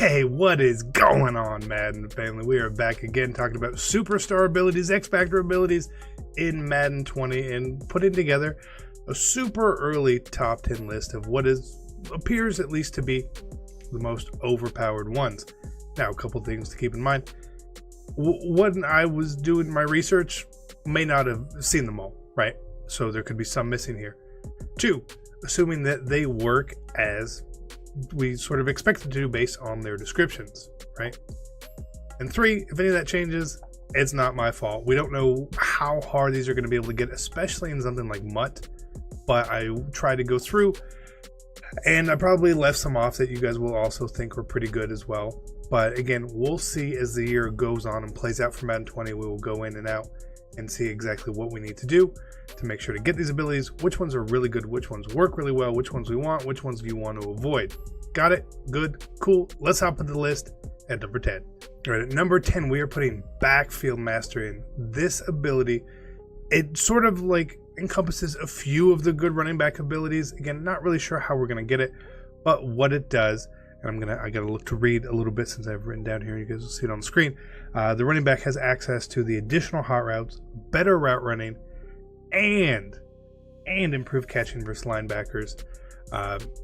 Hey, what is going on, Madden family? We are back again talking about superstar abilities, X-Factor abilities in Madden 20 and putting together a super early top 10 list of what appears at least to be the most overpowered ones. Now, a couple things to keep in mind. When I was doing my research, may not have seen them all, right? So there could be some missing here. 2, assuming that they work as we sort of expected to do based on their descriptions, right? And 3, if any of that changes, it's not my fault. We don't know how hard these are going to be able to get, especially in something like Mutt, but I tried to go through and I probably left some off that you guys will also think were pretty good as well. But again, we'll see as the year goes on and plays out for Madden 20. We will go in and out and see exactly what we need to do to make sure to get these abilities, which ones are really good, which ones work really well, which ones we want, which ones you want to avoid. Got it? Good, cool. Let's hop into the list at number 10. All right, at number 10, we are putting Backfield Master in. This ability, it sort of like encompasses a few of the good running back abilities. Again, not really sure how we're going to get it, but what it does, and I got to look to read a little bit since I've written down here. You guys will see it on the screen. The running back has access to the additional hot routes, better route running, and improved catching versus linebackers,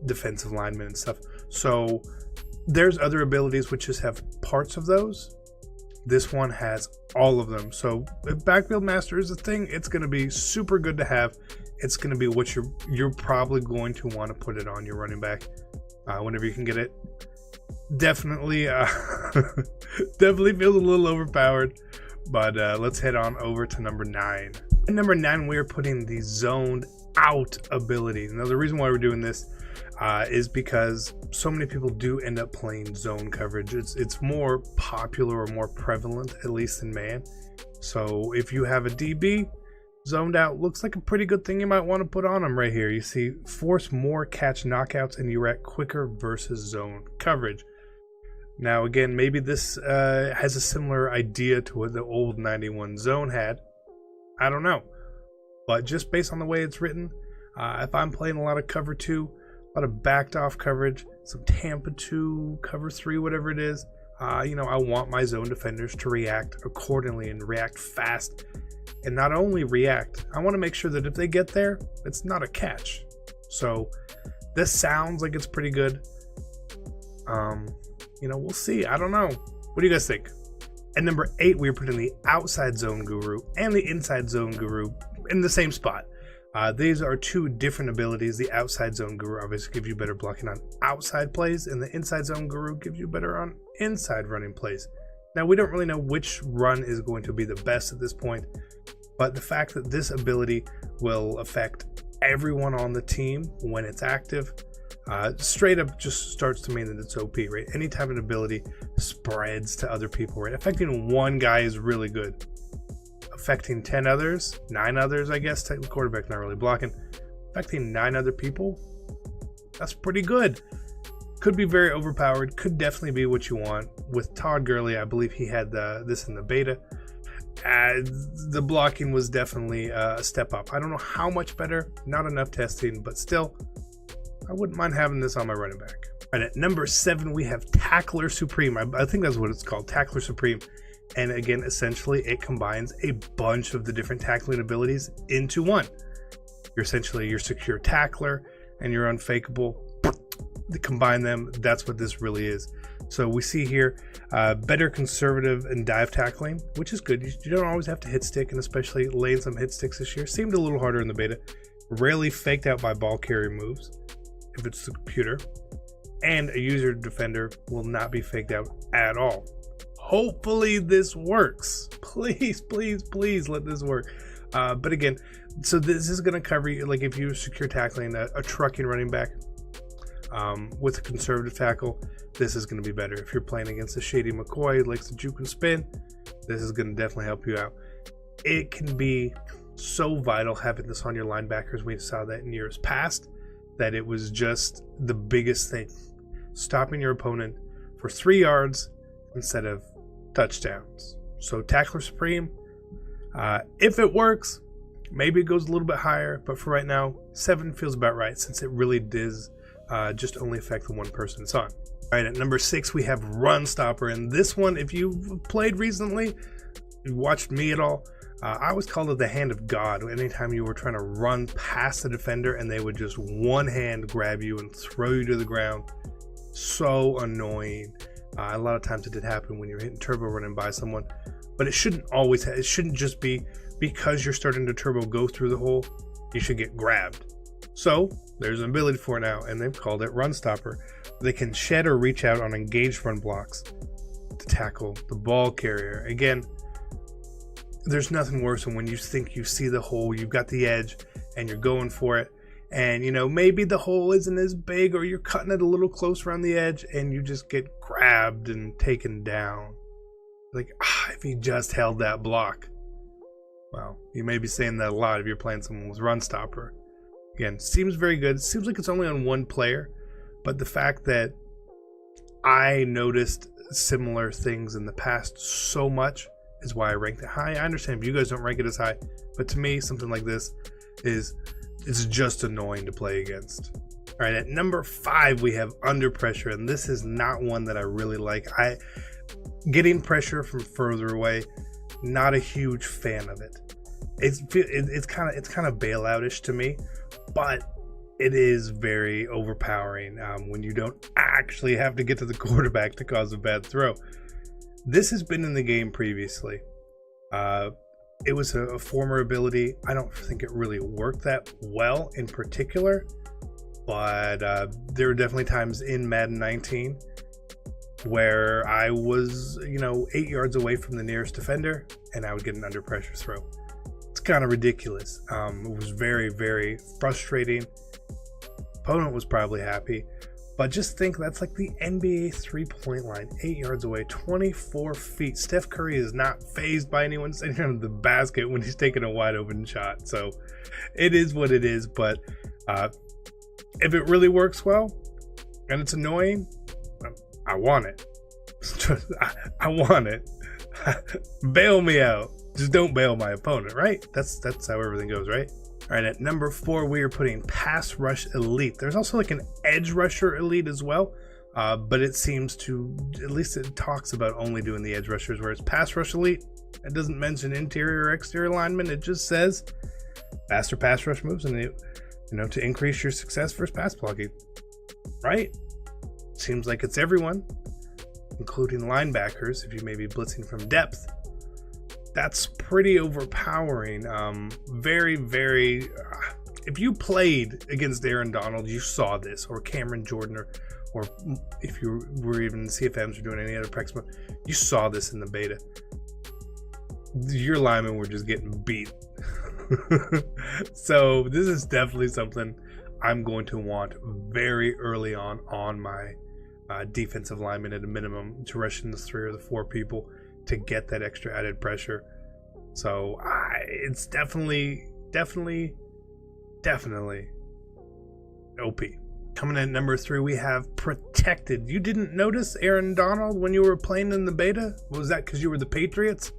defensive linemen and stuff. So there's other abilities which just have parts of those. This one has all of them. So if Backfield Master is a thing, it's going to be super good to have. It's going to be what you're probably going to want to put it on your running back whenever you can get it. Definitely definitely feels a little overpowered, but let's head on over to number 9. At number 9, we are putting the zoned out ability. Now, the reason why we're doing this is because so many people do end up playing zone coverage. It's more popular or more prevalent, at least in man. So if you have a DB, zoned out looks like a pretty good thing you might want to put on them right here. You see, force more catch knockouts and you react quicker versus zone coverage. Now, again, maybe this has a similar idea to what the old 91 zone had. I don't know. But just based on the way it's written, if I'm playing a lot of cover 2, a lot of backed off coverage, some Tampa 2, cover 3, whatever it is, I want my zone defenders to react accordingly and react fast. And not only react, I want to make sure that if they get there, it's not a catch. So this sounds like it's pretty good. We'll see. I don't know. What do you guys think? At number 8, we're putting the outside zone guru and the inside zone guru in the same spot. These are 2 different abilities. The outside zone guru obviously gives you better blocking on outside plays, and the inside zone guru gives you better on inside running plays. Now, we don't really know which run is going to be the best at this point, but the fact that this ability will affect everyone on the team when it's active, straight up just starts to mean that it's OP, right? Anytime an ability spreads to other people, right? Affecting one guy is really good. Affecting 10 others, 9 others, I guess, the quarterback not really blocking. Affecting 9 other people, that's pretty good. Could be very overpowered, could definitely be what you want. With Todd Gurley, I believe he had this in the beta. The blocking was definitely a step up. I don't know how much better, not enough testing, but still, I wouldn't mind having this on my running back. And at number 7, we have Tackler Supreme. I think that's what it's called, Tackler Supreme. And again, essentially, it combines a bunch of the different tackling abilities into one. You're essentially your secure tackler and your unfakeable. To combine them, that's what this really is. So we see here better conservative and dive tackling, which is good. You don't always have to hit stick, and especially laying some hit sticks this year seemed a little harder in the beta. Rarely faked out by ball carrier moves if it's the computer, and a user defender will not be faked out at all. Hopefully this works. Please, please, please let this work. But again, so this is going to cover you, like if you secure tackling a trucking running back with a conservative tackle, this is going to be better. If you're playing against a Shady McCoy who likes to juke and spin, this is going to definitely help you out. It can be so vital having this on your linebackers. We saw that in years past, that it was just the biggest thing. Stopping your opponent for 3 yards instead of touchdowns. So Tackler Supreme, if it works, maybe it goes a little bit higher, but for right now, 7 feels about right, since it really does just only affect the one person it's on. All right, at number 6, we have Runstopper. And this one, if you've played recently, you watched me at all, I always called it the hand of God. Anytime you were trying to run past the defender and they would just one hand grab you and throw you to the ground. So annoying. A lot of times it did happen when you're hitting turbo running by someone, but it shouldn't always, it shouldn't just be because you're starting to turbo go through the hole, you should get grabbed. So there's an ability for it now, and they've called it Runstopper. They can shed or reach out on engaged run blocks to tackle the ball carrier. Again, there's nothing worse than when you think you see the hole, you've got the edge, and you're going for it. And, you know, maybe the hole isn't as big, or you're cutting it a little close around the edge, and you just get grabbed and taken down. Like, if he just held that block. Well, you may be saying that a lot if you're playing someone with Runstopper. Again, seems very good. Seems like it's only on one player, but the fact that I noticed similar things in the past so much is why I ranked it high. I understand if you guys don't rank it as high, but to me, something like this it's just annoying to play against. All right, at number 5, we have Under Pressure, and this is not one that I really like. Getting pressure from further away, not a huge fan of it. It's kind of bailoutish to me, but it is very overpowering when you don't actually have to get to the quarterback to cause a bad throw. This has been in the game previously. It was a former ability. I don't think it really worked that well in particular, but there were definitely times in Madden 19 where I was, 8 yards away from the nearest defender and I would get an under pressure throw. It's kind of ridiculous. It was very, very frustrating. Opponent was probably happy, but just think that's like the NBA 3-point line, 8 yards away, 24 feet. Steph Curry is not fazed by anyone sitting under the basket when he's taking a wide open shot. So it is what it is, but if it really works well and it's annoying, I want it. I want it. Bail me out. Just don't bail my opponent, right? That's how everything goes, right? All right, at number 4, we are putting Pass Rush Elite. There's also like an Edge Rusher Elite as well, but it seems to, at least it talks about only doing the Edge Rushers, whereas Pass Rush Elite, it doesn't mention interior or exterior linemen. It just says faster pass rush moves and, to increase your success versus pass blocking, right? Seems like it's everyone, including linebackers, if you may be blitzing from depth. That's pretty overpowering. Very, very... if you played against Aaron Donald, you saw this, or Cameron Jordan, or if you were even in CFMs or doing any other practice mode, you saw this in the beta. Your linemen were just getting beat. So this is definitely something I'm going to want very early on my defensive lineman at a minimum to rush in the 3 or the 4 people to get that extra added pressure. So it's definitely OP. Coming in at number 3, we have Protected. You didn't notice Aaron Donald when you were playing in the beta? Was that because you were the Patriots?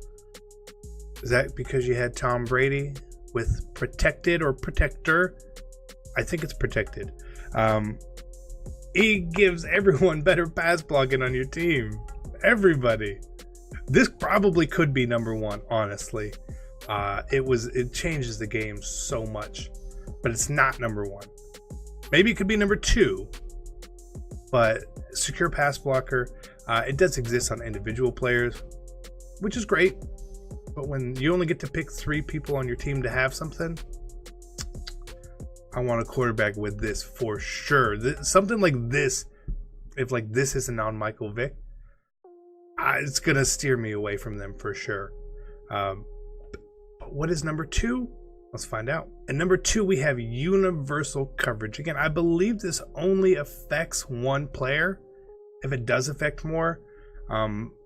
Is that because you had Tom Brady with Protected or Protector? I think it's Protected. He gives everyone better pass blocking on your team. Everybody. This probably could be number 1, honestly. It changes the game so much, but it's not number 1. Maybe it could be number 2, but secure pass blocker, it does exist on individual players, which is great. But when you only get to pick 3 people on your team to have something, I want a quarterback with this for sure. Something like this, if like this isn't on Michael Vick, it's going to steer me away from them for sure. But what is number 2? Let's find out. And number 2, we have universal coverage. Again, I believe this only affects 1 player. If it does affect more,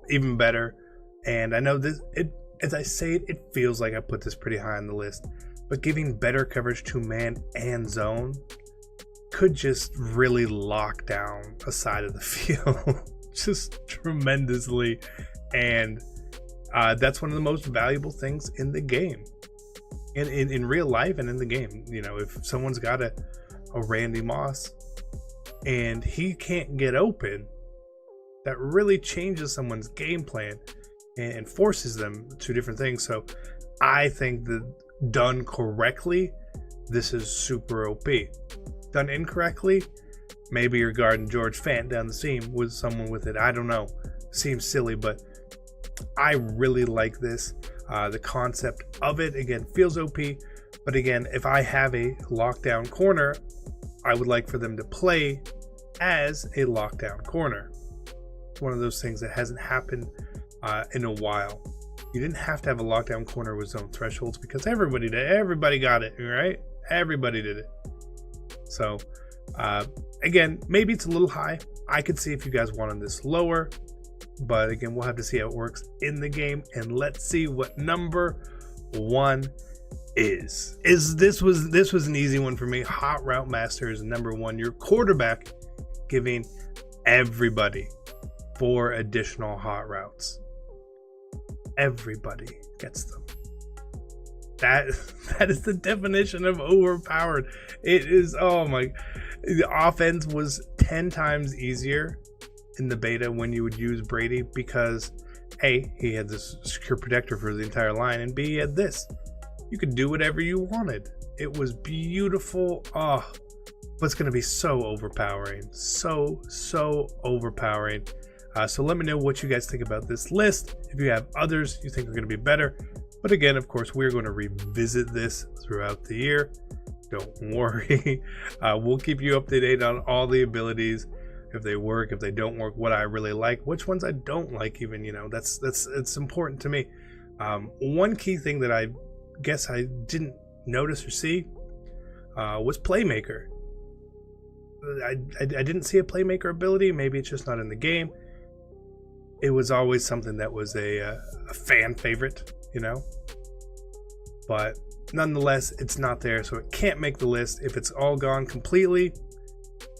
even better. And I know this, as I say it, it feels like I put this pretty high on the list. But giving better coverage to man and zone could just really lock down a side of the field just tremendously. And that's one of the most valuable things in the game. In real life and in the game. If someone's got a Randy Moss and he can't get open, that really changes someone's game plan and forces them to different things. So I think that done correctly, this is super OP. Done incorrectly, maybe you're guarding George Fant down the seam with someone with it. I don't know. Seems silly, but I really like this. The concept of it, again, feels OP. But again, if I have a lockdown corner, I would like for them to play as a lockdown corner. It's one of those things that hasn't happened in a while. You didn't have to have a lockdown corner with zone thresholds because everybody did. Everybody got it, right? Everybody did it. So, again, maybe it's a little high. I could see if you guys wanted this lower. But again, we'll have to see how it works in the game. And let's see what number 1 is. This was an easy one for me. Hot Route Master is number 1. Your quarterback giving everybody 4 additional hot routes. Everybody gets them. That is the definition of overpowered. It is, oh my, the offense was 10 times easier in the beta when you would use Brady because A, he had this secure protector for the entire line, and B, he had this. You could do whatever you wanted. It was beautiful. Oh, but it's going to be so overpowering. So overpowering. So let me know what you guys think about this list. If you have others you think are going to be better. But again, of course, we're going to revisit this throughout the year. Don't worry. We'll keep you up to date on all the abilities. If they work, if they don't work, what I really like, which ones I don't like even, it's important to me. One key thing that I guess I didn't notice or see was Playmaker. I didn't see a Playmaker ability. Maybe it's just not in the game. It was always something that was a fan favorite, but nonetheless, it's not there, so it can't make the list. If it's all gone completely,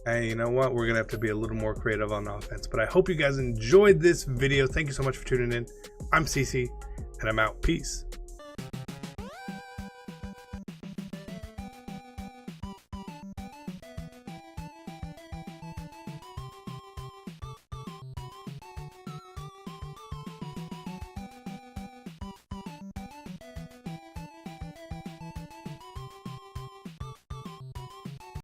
and you know what, we're gonna have to be a little more creative on offense. But I hope you guys enjoyed this video. Thank you so much for tuning in. I'm CC, and I'm out. Peace.